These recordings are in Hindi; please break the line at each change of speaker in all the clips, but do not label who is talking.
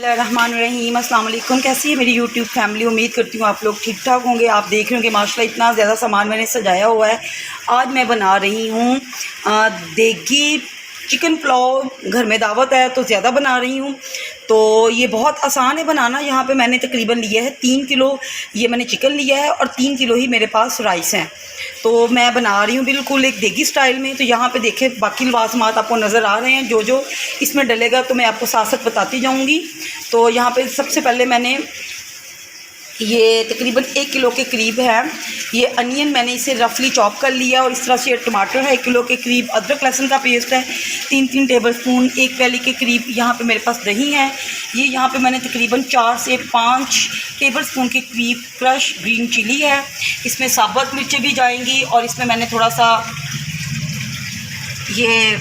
बिस्मिल्लाहिर्रहमानिर्रहीम। अस्सलाम वालेकुम। कैसी है मेरी यूट्यूब फैमिली? उम्मीद करती हूँ आप लोग ठीक ठाक होंगे। आप देख रहे होंगे माशाल्लाह इतना ज़्यादा सामान मैंने सजाया हुआ है। आज मैं बना रही हूँ देगी चिकन पुलाव। घर में दावत है तो ज़्यादा बना रही हूँ। तो ये बहुत आसान है बनाना। यहाँ पे मैंने तकरीबन लिया है 3 किलो ये मैंने चिकन लिया है और 3 किलो ही मेरे पास राइस हैं। तो मैं बना रही हूँ बिल्कुल एक देगी स्टाइल में। तो यहाँ पे देखें बाकी लवाजमात आपको नज़र आ रहे हैं, जो जो इसमें डलेगा तो मैं आपको साथ साथ बताती जाऊँगी। तो यहाँ पे सबसे पहले मैंने ये तकरीबन 1 किलो के करीब है ये अनियन, मैंने इसे रफली चॉप कर लिया। और इस तरह से टमाटर है 1 किलो के करीब, अदरक लहसुन का पेस्ट है 3-3 टेबलस्पून, 1 प्याली के करीब यहाँ पे मेरे पास दही है। ये यहाँ पे मैंने तकरीबन 4 से 5 टेबलस्पून के करीब क्रश ग्रीन चिली है। इसमें साबुत मिर्चें भी जाएंगी और इसमें मैंने थोड़ा सा ये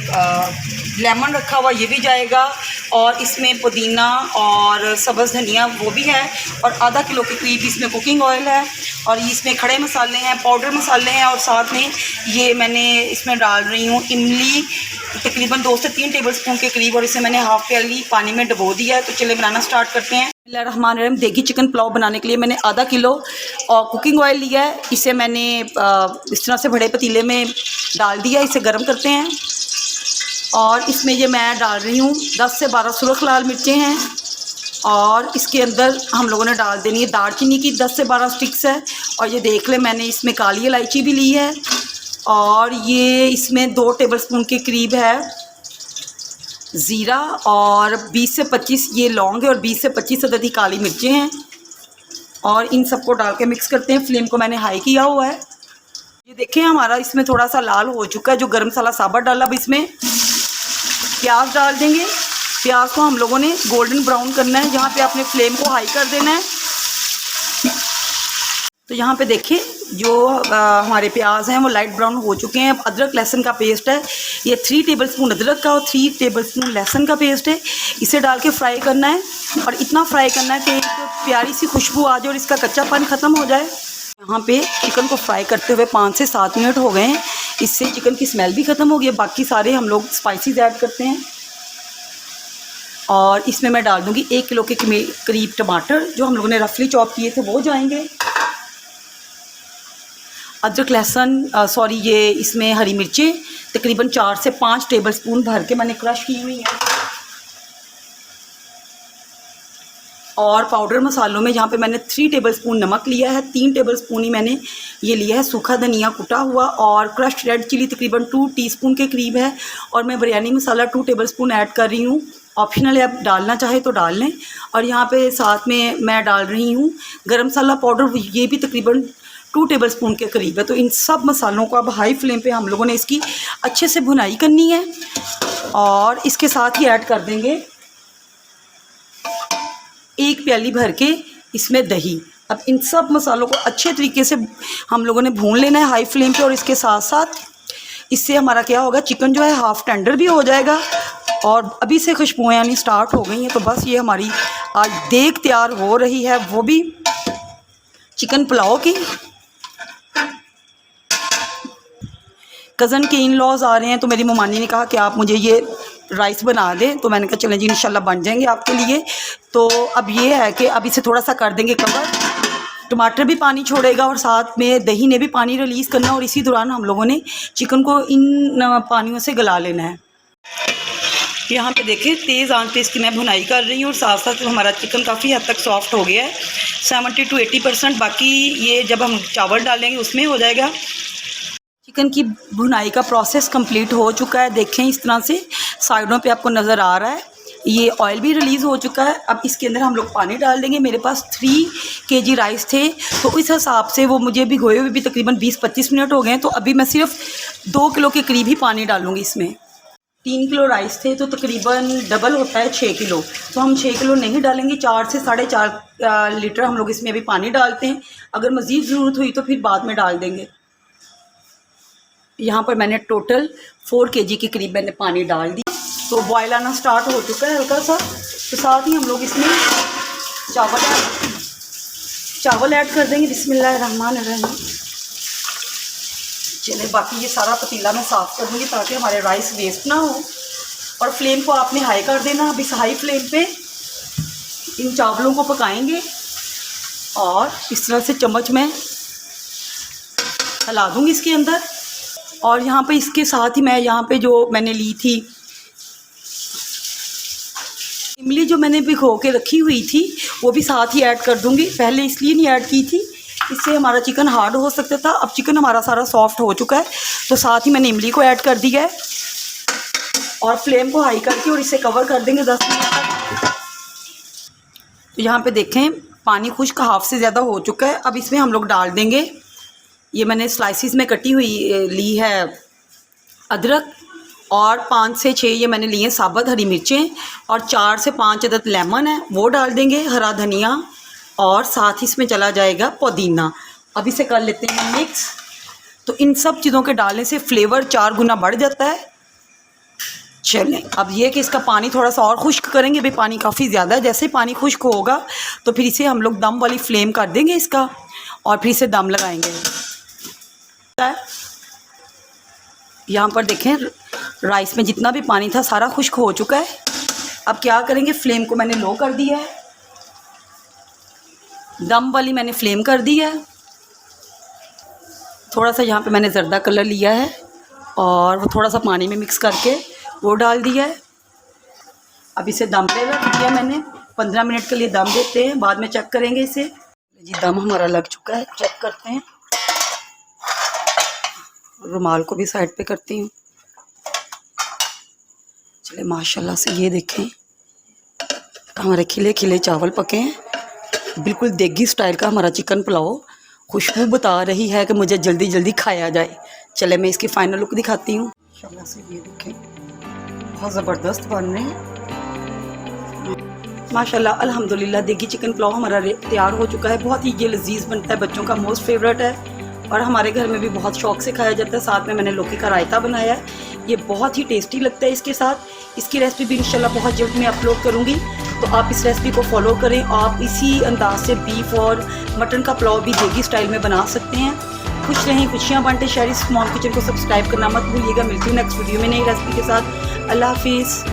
लेमन रखा हुआ ये भी जाएगा। और इसमें पुदीना और सब्ज़ धनिया वो भी है। और आधा किलो के करीब इसमें कुकिंग ऑयल है। और इसमें खड़े मसाले हैं, पाउडर मसाले हैं। और साथ में ये मैंने इसमें डाल रही हूँ इमली तकरीबन 2 से 3 टेबलस्पून के करीब। और इसे मैंने हाफ़ प्याली पानी में डुबो दिया है। तो चले बनाना स्टार्ट करते हैं। बिस्मिल्लाहिर्रहमानिर्रहीम। देगी चिकन पुलाव बनाने के लिए मैंने आधा किलो और कुकिंग ऑयल लिया है। इसे मैंने इस तरह से बड़े पतीले में डाल दिया। इसे गर्म करते हैं। और इसमें ये मैं डाल रही हूँ 10 से 12 सुरख लाल मिर्चें हैं। और इसके अंदर हम लोगों ने डाल देनी है दालचीनी की 10 से 12 स्टिक्स है। और ये देख लें मैंने इसमें काली इलायची भी ली है। और ये इसमें 2 टेबलस्पून के करीब है ज़ीरा। और 20 से 25 ये लौंग है और 20 से 25 अदद ही काली मिर्चें हैं। और इन सबको डाल के मिक्स करते हैं। फ्लेम को मैंने हाई किया हुआ है। ये देखें हमारा इसमें थोड़ा सा लाल हो चुका है। जो गरम मसाला साबुत डाला, अब इसमें प्याज डाल देंगे। प्याज को हम लोगों ने गोल्डन ब्राउन करना है। यहाँ पे आपने फ्लेम को हाई कर देना है। तो यहाँ पे देखिए जो हमारे प्याज हैं वो लाइट ब्राउन हो चुके हैं। अब अदरक लहसुन का पेस्ट है ये 3 टेबलस्पून अदरक का और 3 टेबलस्पून लहसुन का पेस्ट है। इसे डाल के फ्राई करना है। और इतना फ्राई करना है कि एक प्यारी सी खुशबू आ जाए और इसका कच्चापन ख़त्म हो जाए। यहाँ पे चिकन को फ्राई करते हुए 5 से 7 मिनट हो गए हैं। इससे चिकन की स्मेल भी ख़त्म हो गई है। बाकी सारे हम लोग स्पाइसेस ऐड करते हैं। और इसमें मैं डाल दूँगी 1 किलो के करीब टमाटर जो हम लोगों ने रफली चॉप किए थे वो जाएंगे। अदरक लहसुन सॉरी ये इसमें हरी मिर्चें तकरीबन 4 से 5 टेबलस्पून भर के मैंने क्रश की हुई है। और पाउडर मसालों में यहाँ पे मैंने 3 टेबलस्पून नमक लिया है, 3 टेबलस्पून ही मैंने ये लिया है सूखा धनिया कुटा हुआ। और क्रश्ड रेड चिली तकरीबन 2 टीस्पून के करीब है। और मैं बिरयानी मसाला 2 टेबलस्पून ऐड कर रही हूँ। ऑप्शनल है, आप डालना चाहे तो डाल लें। और यहाँ पे साथ में मैं डाल रही हूँ गरम मसाला पाउडर, ये भी तकरीबन 2 टेबलस्पून के करीब है। तो इन सब मसालों को अब हाई फ्लेम पे हम लोगों ने इसकी अच्छे से भुनाई करनी है। और इसके साथ ही ऐड कर देंगे 1 प्याली भर के इसमें दही। अब इन सब मसालों को अच्छे तरीके से हम लोगों ने भून लेना है हाई फ्लेम पे। और इसके साथ साथ इससे हमारा क्या होगा, चिकन जो है हाफ़ टेंडर भी हो जाएगा। और अभी से खुशबुएं आनी स्टार्ट हो गई हैं। तो बस ये हमारी आज देग तैयार हो रही है, वो भी चिकन पुलाव की। कज़न के इन लॉज आ रहे हैं तो मेरी ममानी ने कहा कि आप मुझे ये राइस बना दें। तो मैंने कहा चलें जी इंशाल्लाह बन जाएंगे आपके लिए। तो अब ये है कि अब इसे थोड़ा सा कर देंगे कवर। टमाटर भी पानी छोड़ेगा और साथ में दही ने भी पानी रिलीज़ करना। और इसी दौरान हम लोगों ने चिकन को इन पानियों से गला लेना है। यहाँ पे देखिए तेज़ आंच पे इसकी मैं भुनाई कर रही हूँ। और साथ साथ हमारा चिकन काफ़ी हद तक सॉफ्ट हो गया है, 70 to 80%। बाकी ये जब हम चावल डालेंगे उसमें हो जाएगा। चिकन की भुनाई का प्रोसेस कंप्लीट हो चुका है। देखें इस तरह से साइडों पे आपको नज़र आ रहा है। ये ऑयल भी रिलीज़ हो चुका है। अब इसके अंदर हम लोग पानी डाल देंगे। मेरे पास 3 kg राइस थे तो इस हिसाब से वो मुझे भिगोए हुए भी तकरीबन 20-25 मिनट हो गए। तो अभी मैं सिर्फ 2 किलो के करीब ही पानी डालूँगी इसमें। 3 किलो राइस थे तो तकरीबन डबल होता है 6 किलो। तो हम 6 किलो नहीं डालेंगे, 4 से 4.5 लीटर हम लोग इसमें अभी पानी डालते हैं। अगर मज़ीद ज़रूरत हुई तो फिर बाद में डाल देंगे। यहाँ पर मैंने टोटल 4 kg के करीब मैंने पानी डाल दिया। तो बॉयल आना स्टार्ट हो चुका है हल्का सा। तो साथ ही हम लोग इसमें चावल ऐड कर देंगे। बिस्मिल्लाहिर्रहमानिर्रहीम। चलिए बाकी ये सारा पतीला मैं साफ़ कर दूँगी ताकि हमारे राइस वेस्ट ना हो। और फ्लेम को आपने हाई कर देना। अब इस हाई फ्लेम पे इन चावलों को पकाएंगे और इस तरह से चम्मच में हिला दूँगी इसके अंदर। और यहाँ पे इसके साथ ही मैं यहाँ पे जो मैंने ली थी इमली, जो मैंने भिगो के रखी हुई थी, वो भी साथ ही ऐड कर दूँगी। पहले इसलिए नहीं ऐड की थी, इससे हमारा चिकन हार्ड हो सकता था। अब चिकन हमारा सारा सॉफ्ट हो चुका है, तो साथ ही मैंने इमली को ऐड कर दिया है। और फ्लेम को हाई करके और इसे कवर कर देंगे 10 मिनट तक। तो यहाँ पे देखें पानी खुश्क हाफ से ज़्यादा हो चुका है। अब इसमें हम लोग डाल देंगे, ये मैंने स्लाइसिस में कटी हुई ली है अदरक, और 5 से 6 ये मैंने लिए साबुत हरी मिर्चें, और 4 से 5 अदद लेमन है वो डाल देंगे, हरा धनिया, और साथ ही इसमें चला जाएगा पुदीना। अब इसे कर लेते हैं मिक्स। तो इन सब चीज़ों के डालने से फ्लेवर 4 गुना बढ़ जाता है। चलें, अब ये कि इसका पानी थोड़ा सा और खुश्क करेंगे। भाई पानी काफ़ी ज़्यादा है, जैसे ही पानी खुश्क होगा तो फिर इसे हम लोग दम वाली फ्लेम कर देंगे इसका, और फिर इसे दम लगाएंगे। यहाँ पर देखें राइस में जितना भी पानी था सारा खुश्क हो चुका है। अब क्या करेंगे, फ्लेम को मैंने लो कर दिया है, दम वाली मैंने फ्लेम कर दी है। थोड़ा सा यहाँ पे मैंने ज़र्दा कलर लिया है और वो थोड़ा सा पानी में मिक्स करके वो डाल दिया है। अब इसे दम पे रख दिया मैंने, 15 मिनट के लिए दम देते हैं, बाद में चेक करेंगे इसे। जी दम हमारा लग चुका है, चेक करते हैं। रुमाल को भी साइड पे करती हूँ। चले माशाल्लाह से ये देखें हमारे खिले खिले चावल पके हैं, बिल्कुल देगी स्टाइल का हमारा चिकन पुलाव। खुशबू बता रही है कि मुझे जल्दी जल्दी खाया जाए। चले मैं इसकी फाइनल लुक दिखाती हूँ। माशाल्लाह से ये देखें बहुत ज़बरदस्त बन रहे हैं माशाल्लाह। अल्हम्दुलिल्लाह देगी चिकन पुलाव हमारा तैयार हो चुका है। बहुत ही ये लजीज बनता है, बच्चों का मोस्ट फेवरेट है और हमारे घर में भी बहुत शौक से खाया जाता है। साथ में मैंने लौकी का रायता बनाया है, ये बहुत ही टेस्टी लगता है इसके साथ। इसकी रेसिपी भी इंशाल्लाह बहुत जल्द मैं अपलोड करूँगी, तो आप इस रेसिपी को फॉलो करें। आप इसी अंदाज से बीफ और मटन का पुलाव भी देगी स्टाइल में बना सकते हैं। खुश रहें, खुशियाँ बांटें। शेरिस मॉम किचन को सब्सक्राइब करना मत भूलिएगा। मिलती हूँ नेक्स्ट वीडियो में नई रेसिपी के साथ। अल्लाह हाफिज़।